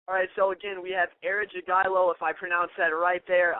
All right, so again, we have Jagielo, if I pronounced that right there,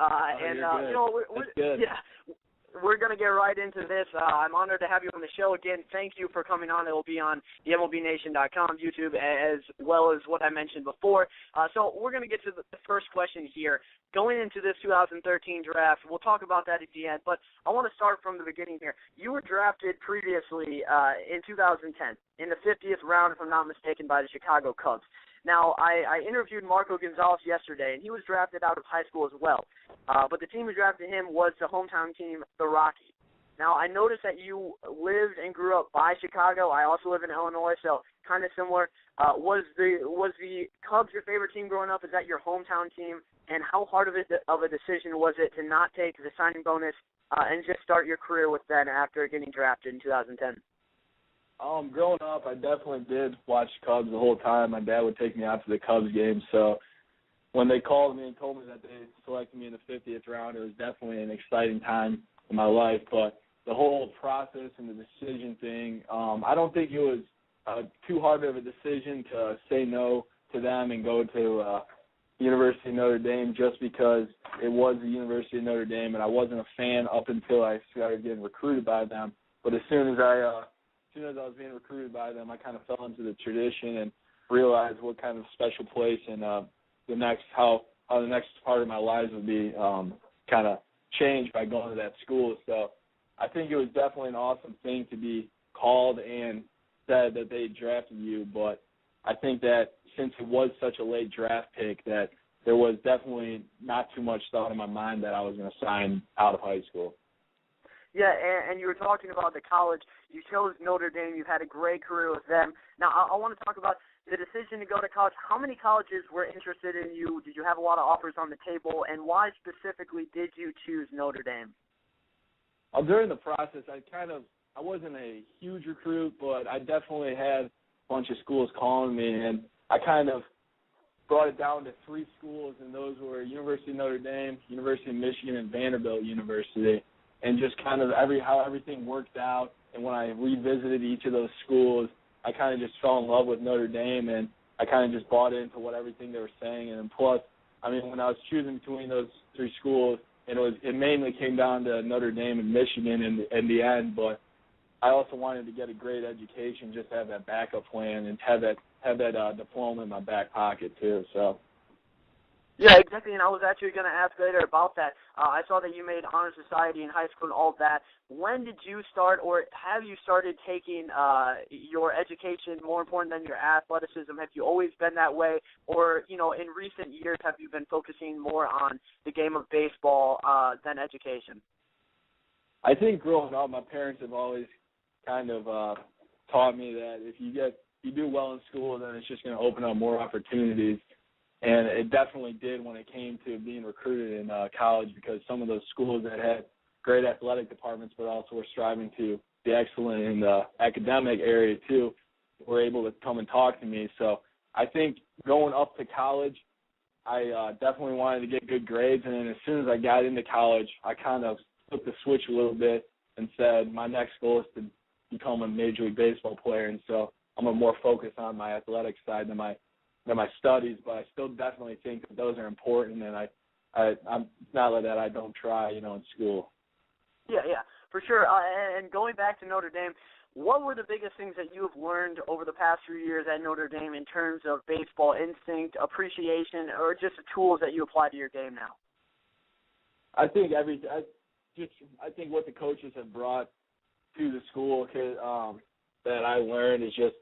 we're going to get right into this. I'm honored to have you on the show again. Thank you for coming on. It will be on the MLBNation.com, YouTube, as well as what I mentioned before. So we're going to get to the first question here. Going into this 2013 draft, we'll talk about that at the end, but I want to start from the beginning here. You were drafted previously in 2010 in the 50th round, if I'm not mistaken, by the Chicago Cubs. Now, I interviewed Marco Gonzalez yesterday, and he was drafted out of high school as well. But the team who drafted him was the hometown team, the Rockies. Now, I noticed that you lived and grew up by Chicago. I also live in Illinois, so kind of similar. Was the Cubs your favorite team growing up? Is that your hometown team? And how hard of a decision was it to not take the signing bonus and just start your career with them after getting drafted in 2010? Growing up, I definitely did watch Cubs the whole time. My dad would take me out to the Cubs games. So when they called me and told me that they selected me in the 50th round, it was definitely an exciting time in my life. But the whole process and the decision thing, I don't think it was too hard of a decision to say no to them and go to University of Notre Dame just because it was the University of Notre Dame, and I wasn't a fan up until I started getting recruited by them. But as soon as I was being recruited by them, I kind of fell into the tradition and realized what kind of special place and how the next part of my life would be kind of changed by going to that school. So I think it was definitely an awesome thing to be called and said that they drafted you, but I think that since it was such a late draft pick that there was definitely not too much thought in my mind that I was going to sign out of high school. Yeah, and you were talking about the college. You chose Notre Dame. You've had a great career with them. Now, I want to talk about the decision to go to college. How many colleges were interested in you? Did you have a lot of offers on the table? And why specifically did you choose Notre Dame? During the process, I wasn't a huge recruit, but I definitely had a bunch of schools calling me, and I kind of brought it down to 3 schools, and those were University of Notre Dame, University of Michigan, and Vanderbilt University. And just kind of how everything worked out. And when I revisited each of those schools, I kind of just fell in love with Notre Dame, and I kind of just bought into what everything they were saying. And plus, I mean, when I was choosing between those 3 schools, it mainly came down to Notre Dame and Michigan in the end. But I also wanted to get a great education, just to have that backup plan and have that diploma in my back pocket too. So. Yeah, exactly, and I was actually going to ask later about that. I saw that you made honor society in high school and all that. When did you start, or have you started taking your education more important than your athleticism? Have you always been that way, or, in recent years have you been focusing more on the game of baseball than education? I think growing up, my parents have always kind of taught me that if you do well in school, then it's just going to open up more opportunities. And it definitely did when it came to being recruited in college, because some of those schools that had great athletic departments but also were striving to be excellent in the academic area too were able to come and talk to me. So I think going up to college, I definitely wanted to get good grades. And then as soon as I got into college, I kind of flipped the switch a little bit and said my next goal is to become a Major League Baseball player. And so I'm more focused on my athletic side than my studies, but I still definitely think that those are important, and I'm not that I don't try, in school. Yeah, for sure. And going back to Notre Dame, what were the biggest things that you have learned over the past few years at Notre Dame in terms of baseball instinct, appreciation, or just the tools that you apply to your game now? I think what the coaches have brought to the school that I learned is just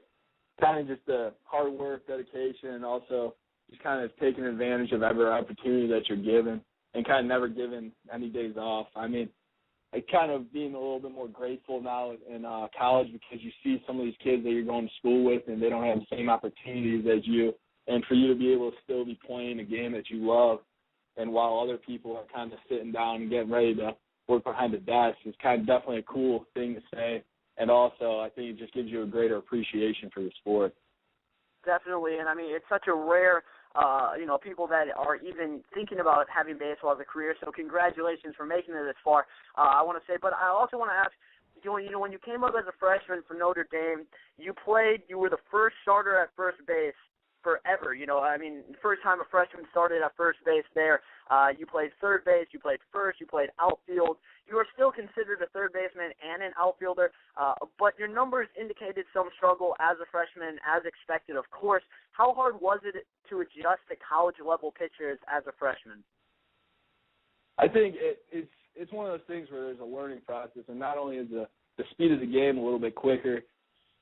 kind of just the hard work, dedication, and also just kind of taking advantage of every opportunity that you're given and kind of never giving any days off. I mean, kind of being a little bit more grateful now in college, because you see some of these kids that you're going to school with and they don't have the same opportunities as you. And for you to be able to still be playing a game that you love, and while other people are kind of sitting down and getting ready to work behind the desk, is kind of definitely a cool thing to say. And also, I think it just gives you a greater appreciation for the sport. Definitely, and I mean, it's such a rare, people that are even thinking about having baseball as a career. So congratulations for making it this far. I want to say, but I also want to ask, when you came up as a freshman for Notre Dame, you were the first starter at first base forever. First time a freshman started at first base there, you played third base, you played first, you played outfield. You are still considered a third baseman and an outfielder, but your numbers indicated some struggle as a freshman, as expected, of course. How hard was it to adjust to college-level pitchers as a freshman? I think it's one of those things where there's a learning process, and not only is the speed of the game a little bit quicker,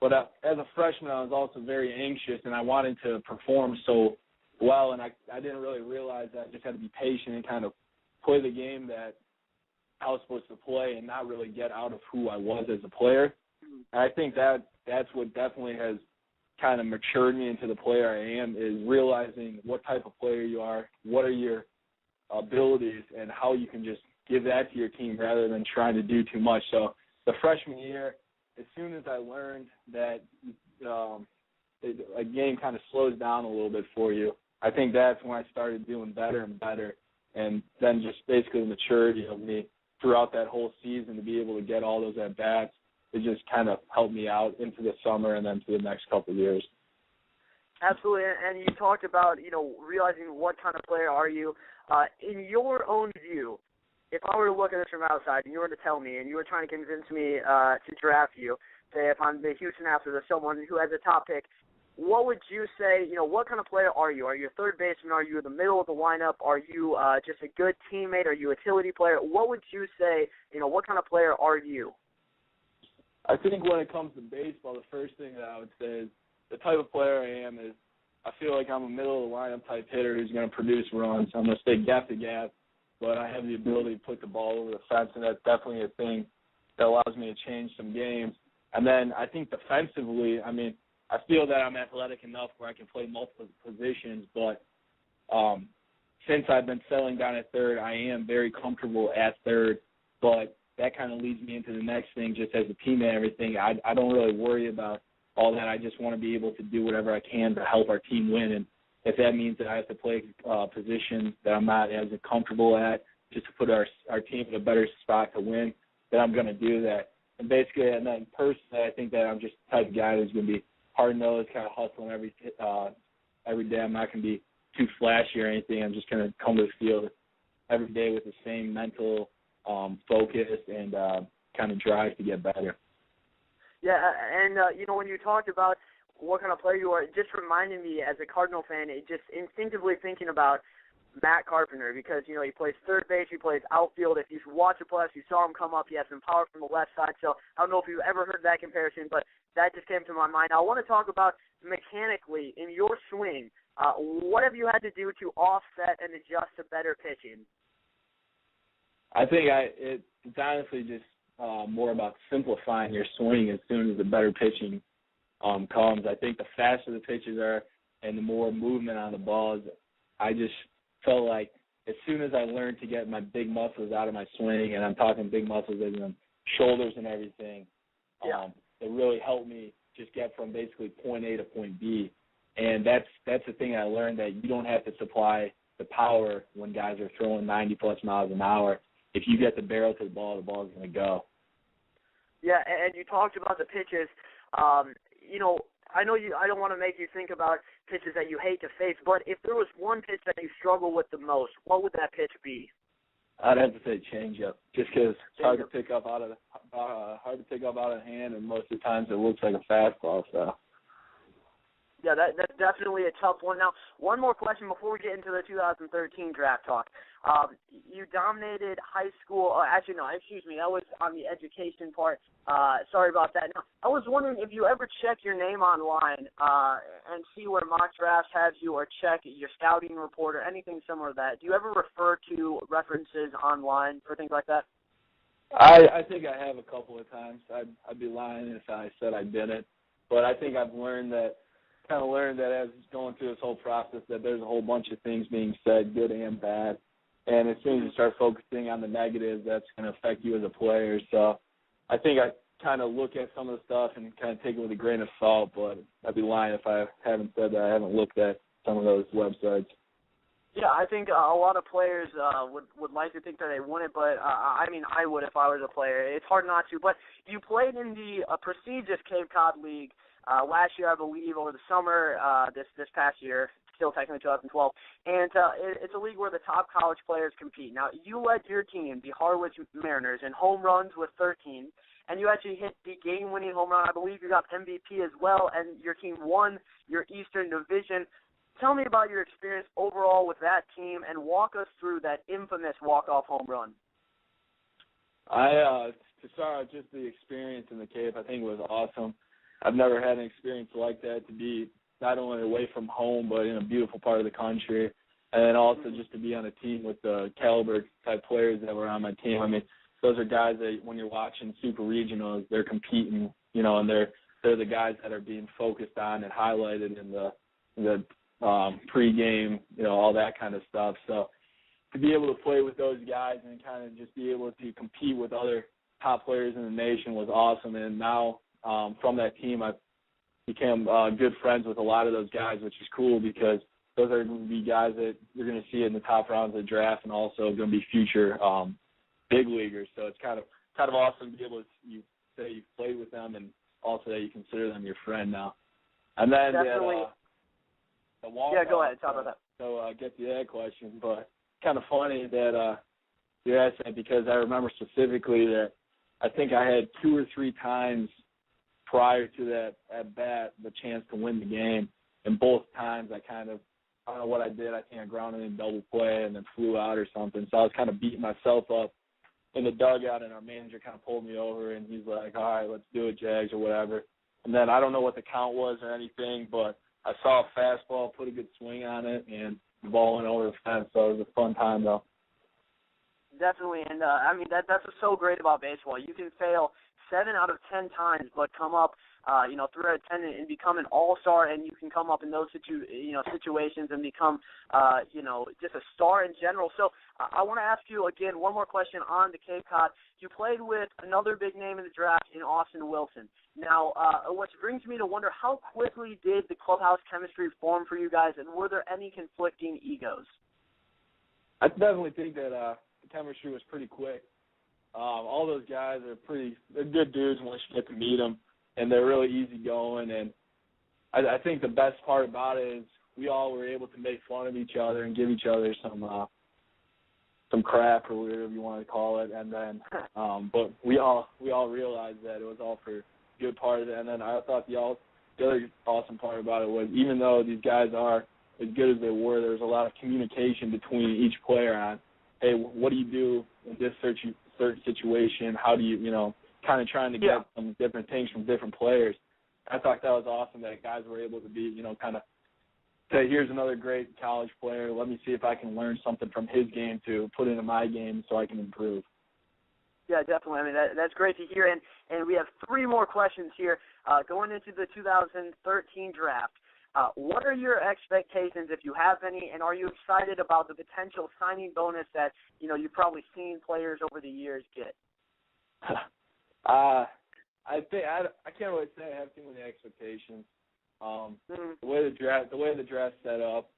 but as a freshman, I was also very anxious, and I wanted to perform so well, and I didn't really realize that I just had to be patient and kind of play the game that I was supposed to play and not really get out of who I was as a player. And I think that's what definitely has kind of matured me into the player I am, is realizing what type of player you are, what are your abilities, and how you can just give that to your team rather than trying to do too much. So the freshman year, as soon as I learned that a game kind of slows down a little bit for you, I think that's when I started doing better and better. And then just basically the maturity of me throughout that whole season to be able to get all those at-bats, it just kind of helped me out into the summer and then to the next couple of years. Absolutely, and you talked about, realizing what kind of player are you. In your own view, if I were to look at this from outside and you were to tell me and you were trying to convince me to draft you, say if I'm the Houston Astros or someone who has a top pick, what would you say, what kind of player are you? Are you a third baseman? Are you in the middle of the lineup? Are you just a good teammate? Are you a utility player? What would you say, what kind of player are you? I think when it comes to baseball, the first thing that I would say is the type of player I am is I feel like I'm a middle-of-the-lineup type hitter who's going to produce runs. I'm going to stay gap to gap, but I have the ability to put the ball over the fence, and that's definitely a thing that allows me to change some games. And then I think defensively, I feel that I'm athletic enough where I can play multiple positions, but since I've been settling down at third, I am very comfortable at third, but that kind of leads me into the next thing, just as a teammate and everything. I don't really worry about all that. I just want to be able to do whatever I can to help our team win, and if that means that I have to play a position that I'm not as comfortable at just to put our team in a better spot to win, then I'm going to do that. And basically, and then personally, I think that I'm just the type of guy who's going to be hard-nosed, kind of hustling every day. I'm not going to be too flashy or anything. I'm just going to come to the field every day with the same mental focus and kind of drive to get better. Yeah, and, when you talked about what kind of player you are, it just reminded me as a Cardinal fan, it just instinctively thinking about Matt Carpenter because, he plays third base, he plays outfield. If you watch the playoffs, you saw him come up. He has some power from the left side. So I don't know if you've ever heard that comparison, but that just came to my mind. I want to talk about mechanically in your swing. What have you had to do to offset and adjust to better pitching? I think it's honestly just more about simplifying your swing as soon as the better pitching comes. I think the faster the pitches are and the more movement on the balls, I just felt like as soon as I learned to get my big muscles out of my swing, and I'm talking big muscles as in shoulders and everything, it really helped me just get from basically point A to point B. And that's the thing I learned, that you don't have to supply the power when guys are throwing 90-plus miles an hour. If you get the barrel to the ball is going to go. Yeah, and you talked about the pitches. I know I don't want to make you think about pitches that you hate to face, but if there was one pitch that you struggle with the most, what would that pitch be? I'd have to say changeup, just because it's hard to pick up out of hand, and most of the times it looks like a fastball. So. Yeah, that's definitely a tough one. Now, one more question before we get into the 2013 draft talk. You dominated high school. That was on the education part. Sorry about that. Now, I was wondering if you ever check your name online and see where mock drafts have you, or check your scouting report or anything similar to that. Do you ever refer to references online for things like that? I think I have a couple of times. I'd be lying if I said I didn't. But I think I've learned that as going through this whole process, that there's a whole bunch of things being said, good and bad. And as soon as you start focusing on the negatives, that's going to affect you as a player. So I think I kind of look at some of the stuff and kind of take it with a grain of salt, but I'd be lying if I haven't said that I haven't looked at some of those websites. Yeah, I think a lot of players would like to think that they wouldn't, but I would if I was a player. It's hard not to. But you played in the prestigious Cape Cod League last year, I believe, over the summer, this past year, still technically 2012. And it's a league where the top college players compete. Now, you led your team, the Harwich Mariners, in home runs with 13. And you actually hit the game-winning home run. I believe you got MVP as well, and your team won your Eastern Division. Tell me about your experience overall with that team, and walk us through that infamous walk-off home run. To start out, just the experience in the Cape, I think was awesome. I've never had an experience like that, to be not only away from home, but in a beautiful part of the country, and then also just to be on a team with the caliber-type players that were on my team. I mean, those are guys that when you're watching super regionals, they're competing, and they're the guys that are being focused on and highlighted in the pregame, all that kind of stuff. So to be able to play with those guys and kind of just be able to compete with other top players in the nation was awesome. And now from that team, I became good friends with a lot of those guys, which is cool because those are going to be guys that you're going to see in the top rounds of the draft and also going to be future big leaguers. So it's kind of awesome to be able to say you've played with them and also that you consider them your friend now. And then the walk-off. Yeah, go ahead. Talk about that. So get to that question, but kind of funny that you asked that because I remember specifically that I think I had 2 or 3 times prior to that at bat the chance to win the game, and both times I don't know what I did. I think I grounded in double play and then flew out or something. So I was kind of beating myself up in the dugout, and our manager kind of pulled me over, and he's like, all right, let's do it, Jags, or whatever. And then I don't know what the count was or anything, but I saw a fastball, put a good swing on it, and the ball went over the fence. So it was a fun time, though. Definitely, and I mean that's what's so great about baseball. You can fail 7 out of 10 times, but come up, 3 out of 10 and become an all-star, and you can come up in those situations and become, just a star in general. So I want to ask you again one more question on the Cape Cod. You played with another big name in the draft in Austin Wilson. Now, what brings me to wonder, how quickly did the clubhouse chemistry form for you guys, and were there any conflicting egos? I definitely think that the chemistry was pretty quick. All those guys they're good dudes once you get to meet them, and they're really easygoing. And I think the best part about it is we all were able to make fun of each other and give each other some crap or whatever you want to call it. And then, but we all realized that it was all for a good part of it. And then I thought the other awesome part about it was even though these guys are as good as they were, there was a lot of communication between each player on, hey, what do you do in this certain situation? How do you, kind of trying to get some different things from different players. I thought that was awesome that guys were able to be, kind of say, here's another great college player. Let me see if I can learn something from his game to put into my game so I can improve. Yeah, definitely. I mean, that's great to hear. And we have 3 more questions here going into the 2013 draft. What are your expectations, if you have any, and are you excited about the potential signing bonus that, you've probably seen players over the years get? I think I can't really say I have too many expectations. The way the draft's set up,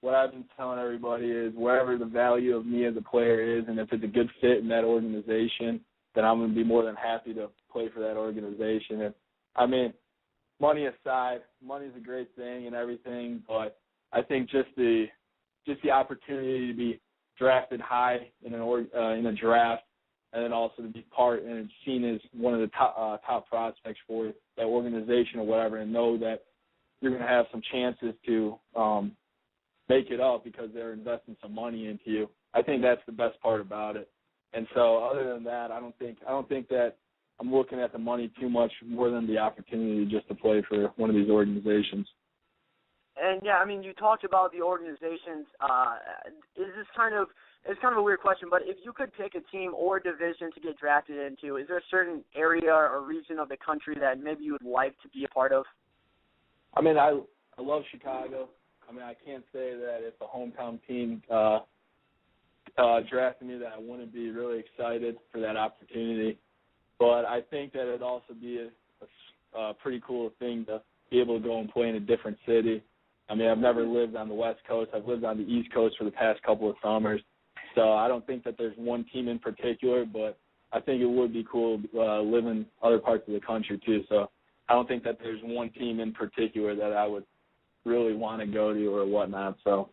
what I've been telling everybody is wherever the value of me as a player is, and if it's a good fit in that organization, then I'm going to be more than happy to play for that organization. And I mean, money aside, money's a great thing and everything, but I think just the opportunity to be drafted high in a draft, and then also to be part and seen as one of the top prospects for that organization or whatever, and know that you're going to have some chances to make it up because they're investing some money into you. I think that's the best part about it. And so, other than that, I don't think that I'm looking at the money too much more than the opportunity just to play for one of these organizations. And yeah, I mean, you talked about the organizations. It's kind of a weird question, but if you could pick a team or division to get drafted into, is there a certain area or region of the country that maybe you would like to be a part of? I mean, I love Chicago. I mean, I can't say that if the hometown team drafted me that I wouldn't be really excited for that opportunity. But I think that it'd also be a pretty cool thing to be able to go and play in a different city. I mean, I've never lived on the West Coast. I've lived on the East Coast for the past couple of summers. So I don't think that there's one team in particular, but I think it would be cool living other parts of the country too. So I don't think that there's one team in particular that I would really want to go to or whatnot. So